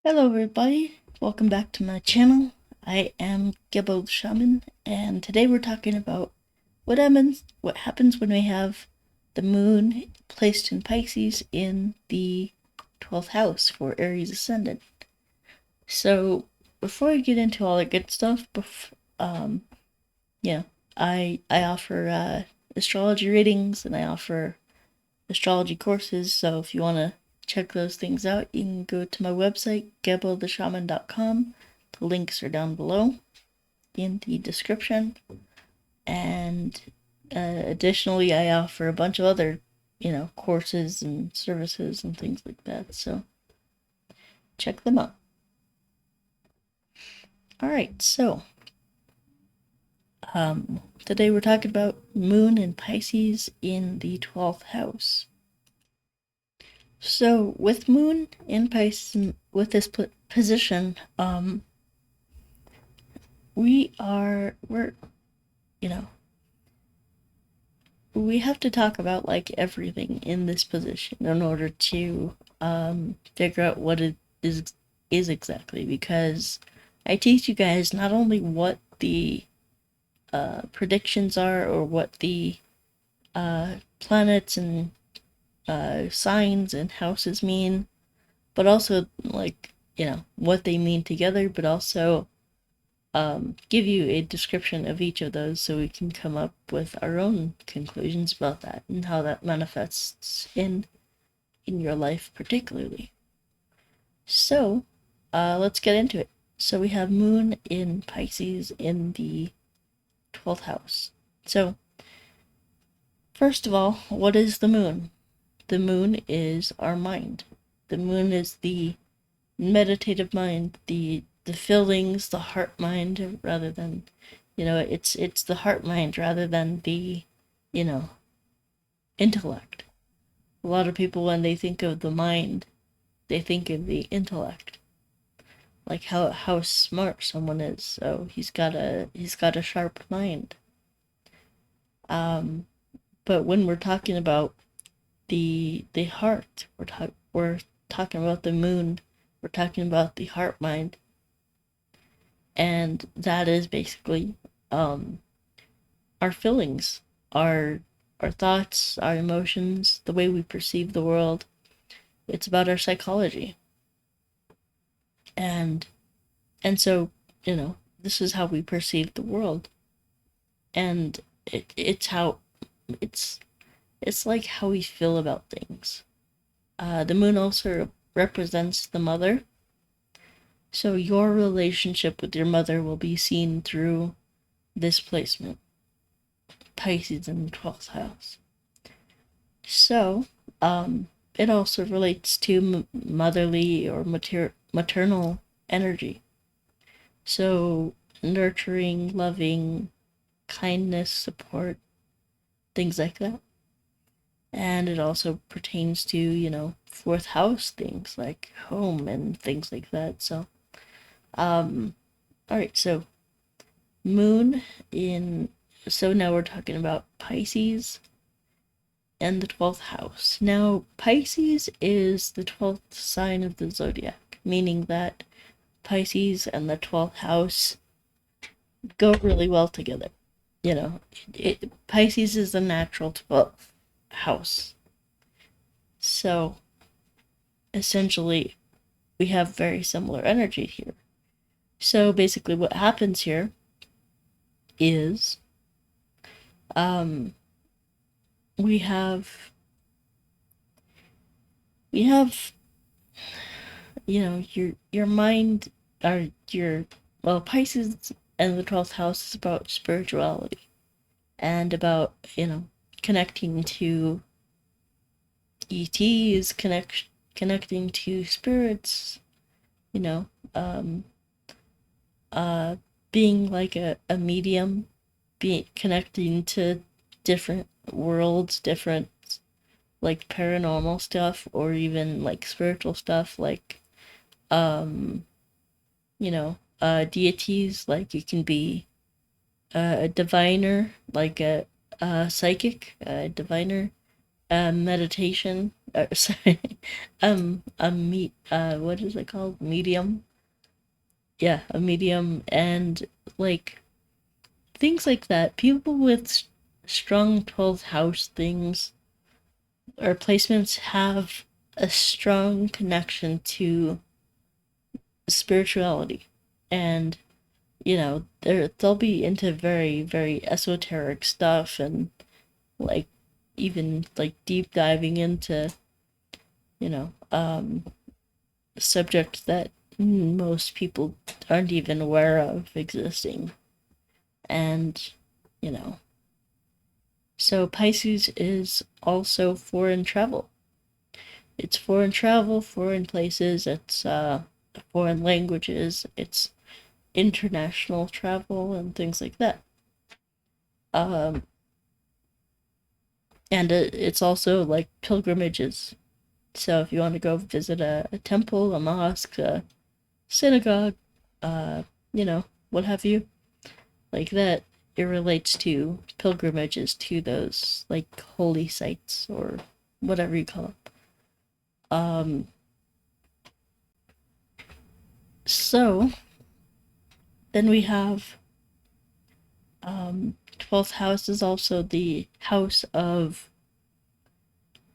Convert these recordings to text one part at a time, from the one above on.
Hello everybody, welcome back to my channel. I am Gibbo the Shaman, and today we're talking about what happens when we have the moon placed in Pisces in the 12th house for Aries Ascendant. So before I get into all the good stuff, yeah, I offer astrology readings and I offer astrology courses, so if you want to check those things out, you can go to my website, gebotheshaman.com. The links are down below in the description. And additionally, I offer a bunch of other, courses and services and things like that. So check them out. All right, so today we're talking about Moon and Pisces in the 12th house. So with Moon in Pisces, with this position, we're, you know, we have to talk about like everything in this position in order to figure out what it is exactly, because I teach you guys not only what the predictions are or what the planets and signs and houses mean, but also like what they mean together, but also give you a description of each of those so we can come up with our own conclusions about that and how that manifests in your life particularly. So let's get into it. So we have Moon in Pisces in the 12th house. So first of all, what is the moon? The moon is our mind. The moon is the meditative mind, the feelings, the heart mind, rather than, it's the heart mind rather than the, intellect. A lot of people, when they think of the mind, they think of the intellect, like how smart someone is. So he's got a sharp mind. But when we're talking about the heart, we're talking about the moon. We're talking about the heart mind, and that is basically our feelings, our thoughts, our emotions, the way we perceive the world. It's about our psychology, and so this is how we perceive the world, and it's it's like how we feel about things. The moon also represents the mother, so your relationship with your mother will be seen through this placement, Pisces in the 12th house. So, it also relates to motherly or maternal energy. So, nurturing, loving, kindness, support, things like that. And it also pertains to, fourth house things like home and things like that. So, all right, so moon in, so now we're talking about Pisces and the 12th house. Now, Pisces is the 12th sign of the zodiac, meaning that Pisces and the 12th house go really well together. Pisces is the natural 12th house. So, essentially, we have very similar energy here. So, basically, what happens here is we have your mind, or your, well, Pisces and the 12th house is about spirituality and about connecting to ETs, connecting to spirits, you know um being like a medium, being connecting to different worlds, different like paranormal stuff, or even like spiritual stuff, like um deities. Like you can be a diviner, like a psychic, a diviner, meditation. Sorry, what is it called? Medium. Yeah, a medium, and like things like that. People with strong 12th house things or placements have a strong connection to spirituality, and they'll be into very very esoteric stuff, and like even like deep diving into you know subjects that most people aren't even aware of existing. And you know so Pisces is also foreign travel. It's foreign travel, foreign places, it's foreign languages, it's international travel and things like that. um and it's also like pilgrimages. So if you want to go visit a temple, a mosque, a synagogue, uh, what have you, like that, it relates to pilgrimages to those like holy sites or whatever you call it. So then we have 12th house is also the house of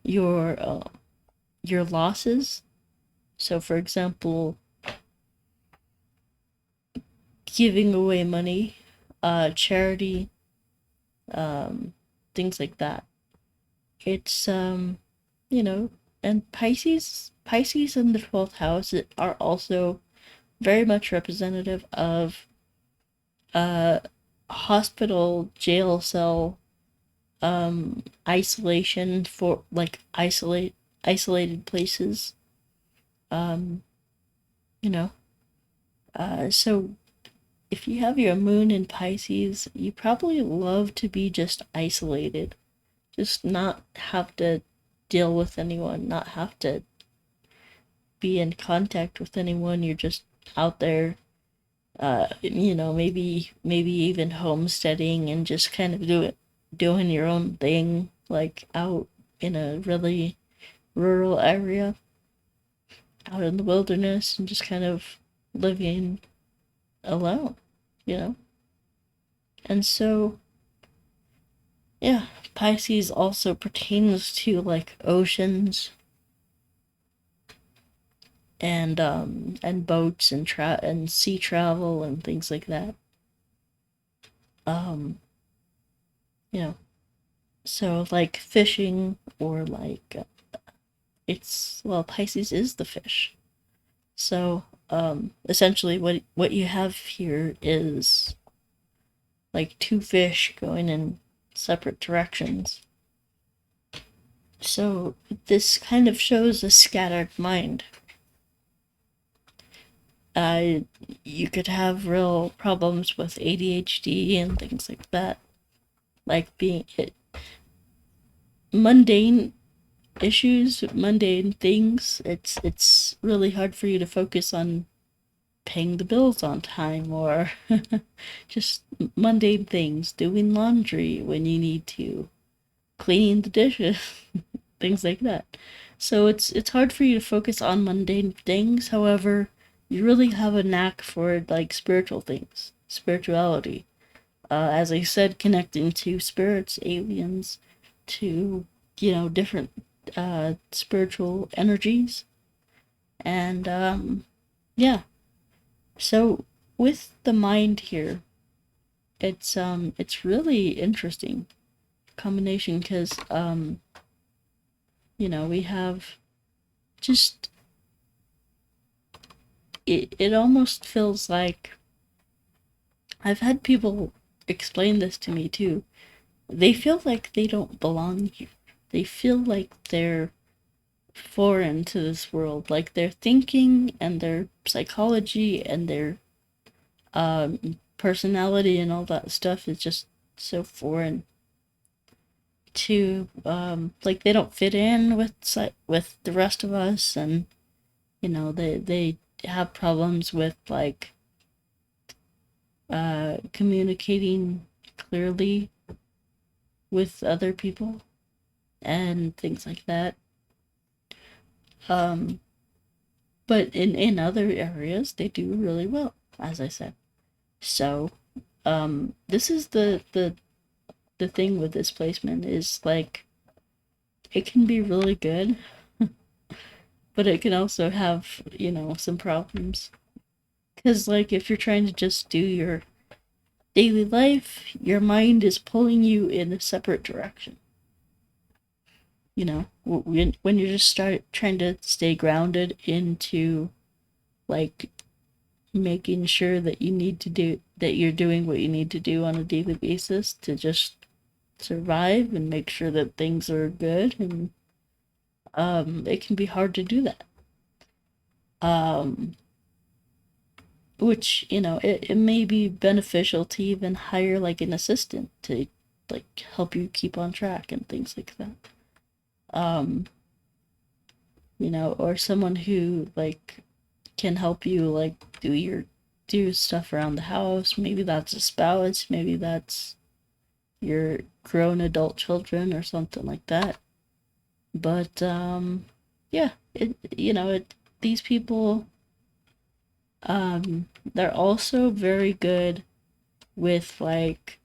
your losses. So for example, giving away money, charity, um, things like that. It's you know, and Pisces in the 12th house are also very much representative of uh hospital, jail cell, isolation, for like isolated places. Um, you know, so if you have your moon in Pisces, you probably love to be just isolated, just not have to deal with anyone, not have to be in contact with anyone. You're just out there, maybe even homesteading and just kind of doing your own thing, like out in a really rural area, out in the wilderness, and just kind of living alone, you know? And so, yeah, Pisces also pertains to like oceans and boats and sea travel and things like that. Um, you know, so like fishing or like Pisces is the fish. So essentially what you have here is like two fish going in separate directions. So this kind of shows a scattered mind. Uh, you could have real problems with ADHD and things like that, like being mundane issues, mundane things. It's really hard for you to focus on paying the bills on time, or just mundane things, doing laundry when you need to, cleaning the dishes, things like that. So it's hard for you to focus on mundane things. However, you really have a knack for like spiritual things, spirituality. As I said, connecting to spirits, aliens, to different spiritual energies, and yeah. So with the mind here, it's really interesting combination because we have just it almost feels like I've had people explain this to me too. They feel like they don't belong here. They feel like they're foreign to this world. Like their thinking and their psychology and their personality and all that stuff is just so foreign to like they don't fit in with the rest of us. And they have problems with like communicating clearly with other people. and things like that. Um, but in other areas, they do really well, as I said. So, this is the thing with this placement is like it can be really good, but it can also have, some problems. Because, like, if you're trying to just do your daily life, your mind is pulling you in a separate direction. When you just start trying to stay grounded into, like, making sure that you're doing what you need to do on a daily basis to just survive and make sure that things are good, and it can be hard to do that. Um, which, it may be beneficial to even hire like an assistant to like help you keep on track and things like that. Um, or someone who like can help you like do stuff around the house. Maybe that's a spouse, maybe that's your grown adult children or something like that. But yeah, these people, they're also very good with like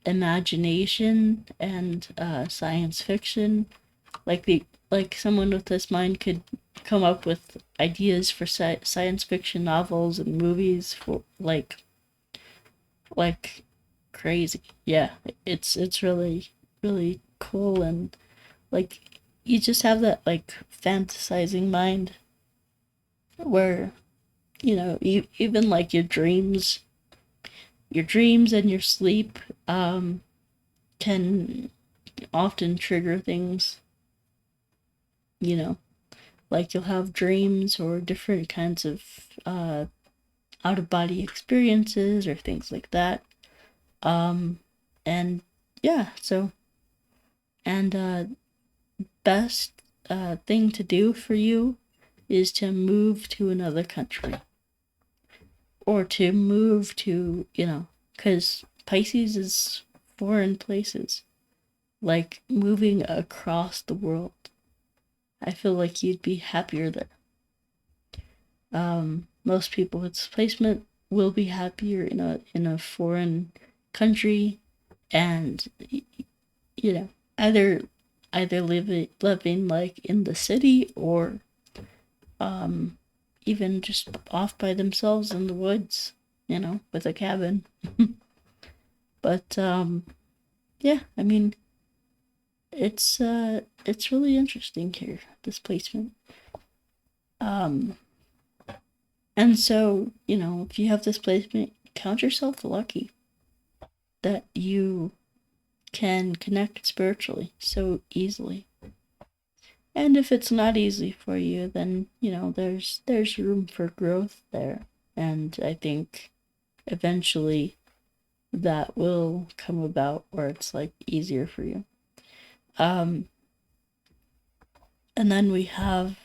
imagination and science fiction. Like someone with this mind could come up with ideas for science fiction novels and movies for like crazy. Yeah, it's really really cool, and like you just have that like fantasizing mind where even like your dreams and your sleep can often trigger things, you know like you'll have dreams or different kinds of out of body experiences or things like that. And yeah, so and best thing to do for you is to move to another country, or to move to, because Pisces is foreign places, like moving across the world. I feel like you'd be happier there. Most people with displacement will be happier in a foreign country, and you know either living like in the city, or even just off by themselves in the woods, with a cabin. But yeah, I mean, it's really interesting here, this placement. Um, and so, if you have this placement, count yourself lucky that you can connect spiritually so easily. And if it's not easy for you, then there's room for growth there, and I think eventually that will come about where it's like easier for you. Um, and then we have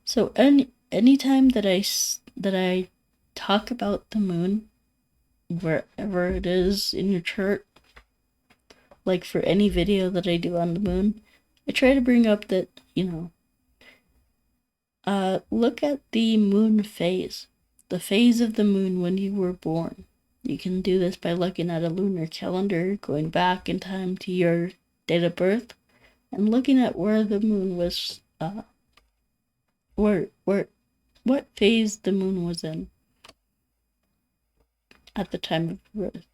so anytime that I talk about the moon, wherever it is in your chart, like for any video that I do on the moon, I try to bring up that, look at the moon phase, the phase of the moon when you were born. You can do this by looking at a lunar calendar, going back in time to your date of birth, and looking at where the moon was, what phase the moon was in at the time of birth.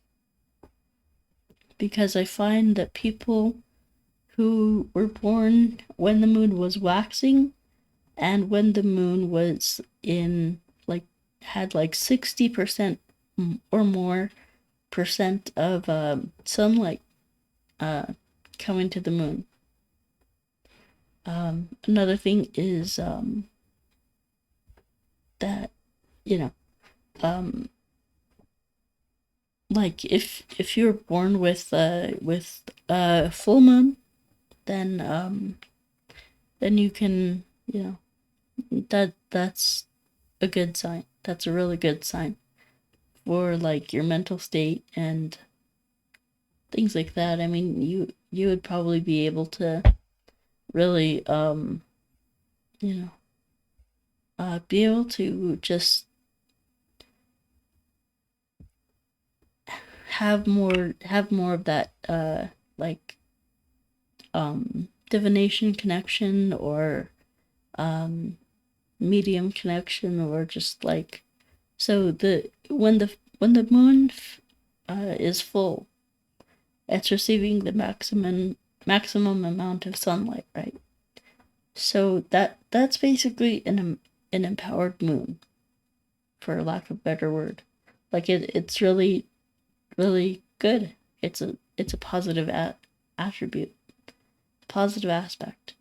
Because I find that people who were born when the moon was waxing, and when the moon was in like had like 60% or more percent of sunlight coming to the moon. Another thing is that you know like if you're born with full moon, then you can, that's a good sign. That's a really good sign for like your mental state, and things like that. I mean, you would probably be able to really you know be able to just have more of that like divination connection, or um medium connection, or just like, so when the moon is full, it's receiving the maximum amount of sunlight, right? So that's basically an empowered moon, for lack of a better word. Like it's really really good. It's a positive attribute, positive aspect.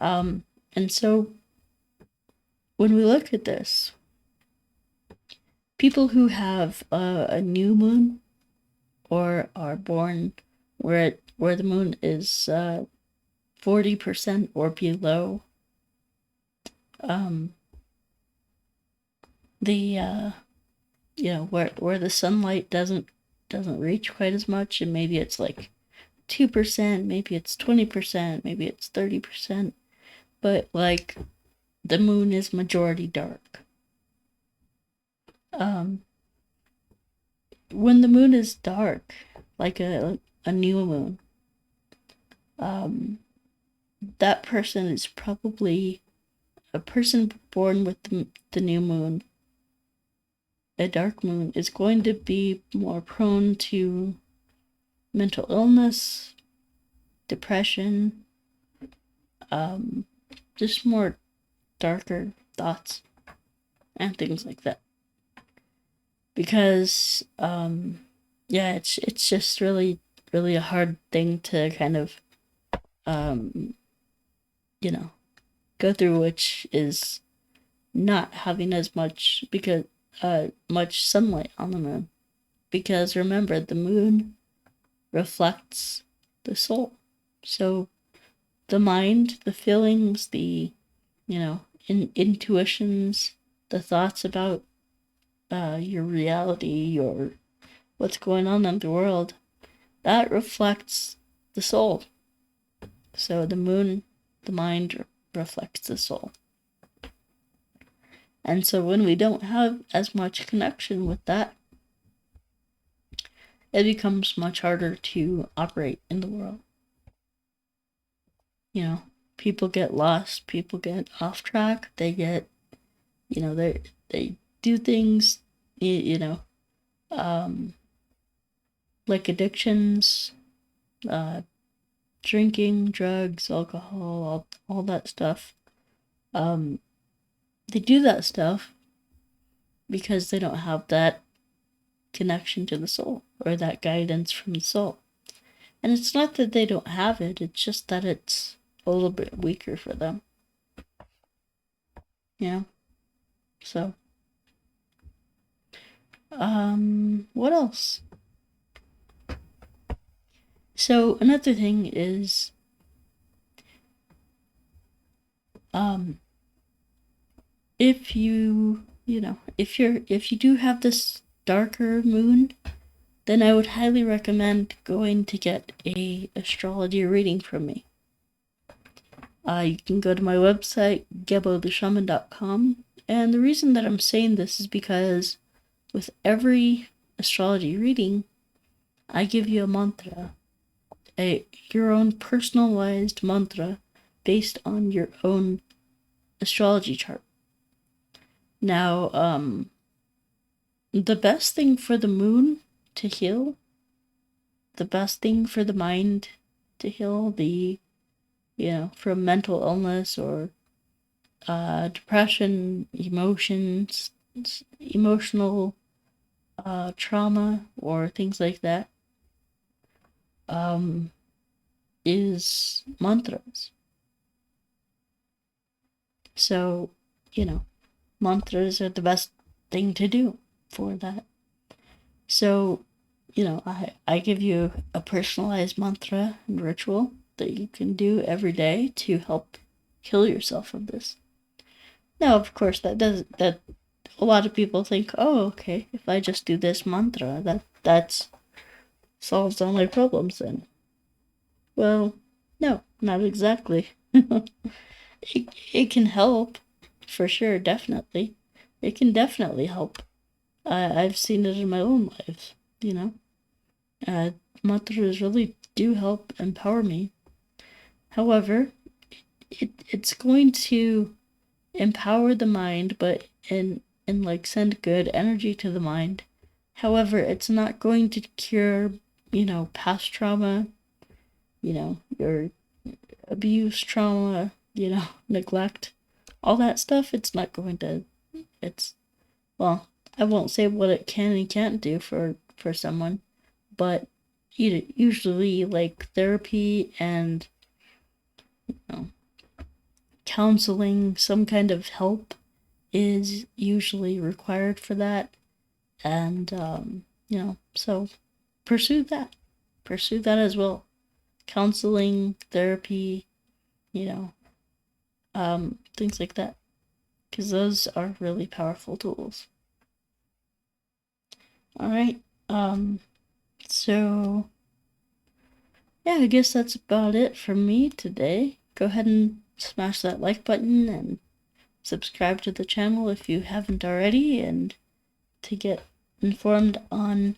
Um, and so when we look at this, people who have a new moon, or are born where the moon is 40% or below, um, the where the sunlight doesn't reach quite as much, and maybe it's like 2%, maybe it's 20%, maybe it's 30%, but like the moon is majority dark. Um, when the moon is dark, like a new moon, um, that person is probably a person born with the new moon. A dark moon is going to be more prone to mental illness, depression, um, just more darker thoughts and things like that. Because yeah, it's just really really a hard thing to kind of um, go through, which is not having as much much sunlight on the moon. Because remember, the moon reflects the soul. So the mind, the feelings, the intuitions, the thoughts about your reality, your what's going on in the world, that reflects the soul. So the moon, the mind reflects the soul. And so when we don't have as much connection with that, it becomes much harder to operate in the world. People get lost, people get off track, they get, they do things, um, like addictions, uh, drinking, drugs, alcohol, all that stuff. They do that stuff because they don't have that connection to the soul, or that guidance from the soul. And it's not that they don't have it, it's just that it's a little bit weaker for them. So, what else? So another thing is, if if you do have this darker moon, then I would highly recommend going to get a astrology reading from me. You can go to my website, gebotheshaman.com, and the reason that I'm saying this is because with every astrology reading, I give you a mantra, your own personalized mantra based on your own astrology chart. Now, the best thing for the moon to heal, the best thing for the mind to heal, from mental illness, or depression, emotional trauma, or things like that, is mantras. So, mantras are the best thing to do for that. So, I give you a personalized mantra and ritual that you can do every day to help heal yourself of this. Now, of course, that a lot of people think, oh, okay, if I just do this mantra, that's solves all my problems then. Well, no, not exactly. It can help, for sure, definitely. It can definitely help. I've seen it in my own life, you know. Uh, Mantras really do help empower me. However, it's going to empower the mind, but and like send good energy to the mind. However, it's not going to cure, past trauma, your abuse trauma, neglect, all that stuff. It's not going to. It's well, I won't say what it can and can't do for someone, but usually like therapy and you know, counseling, some kind of help is usually required for that. And, so pursue that. Pursue that as well. Counseling, therapy, you know, things like that. Because those are really powerful tools. All right. So, yeah, I guess that's about it for me today. Go ahead and smash that like button and subscribe to the channel if you haven't already, and to get informed on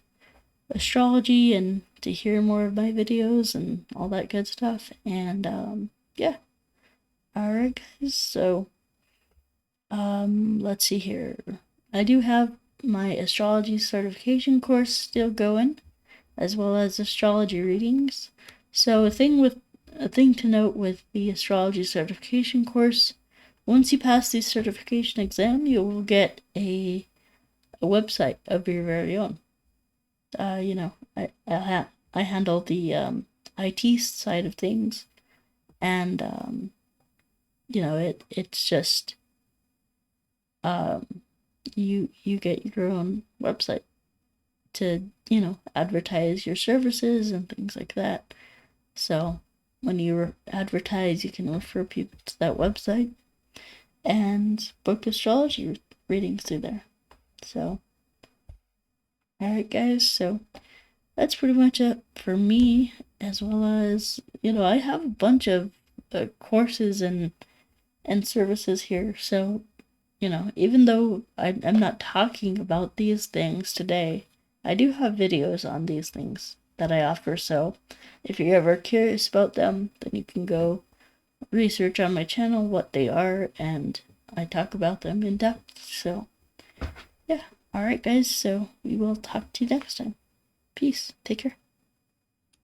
astrology and to hear more of my videos and all that good stuff. And yeah. Alright guys, so let's see here. I do have my astrology certification course still going, as well as astrology readings. So a thing to note with the astrology certification course, once you pass the certification exam, you will get a website of your very own. I handle the IT side of things, and it's just you get your own website to advertise your services and things like that. So when you advertise, you can refer people to that website and book astrology readings through there. So, alright, guys, so that's pretty much it for me, as well as, I have a bunch of courses and services here. So, even though I'm not talking about these things today, I do have videos on these things that I offer. So if you're ever curious about them, then you can go research on my channel what they are, and I talk about them in depth. So yeah. Alright guys, so we will talk to you next time. Peace. Take care.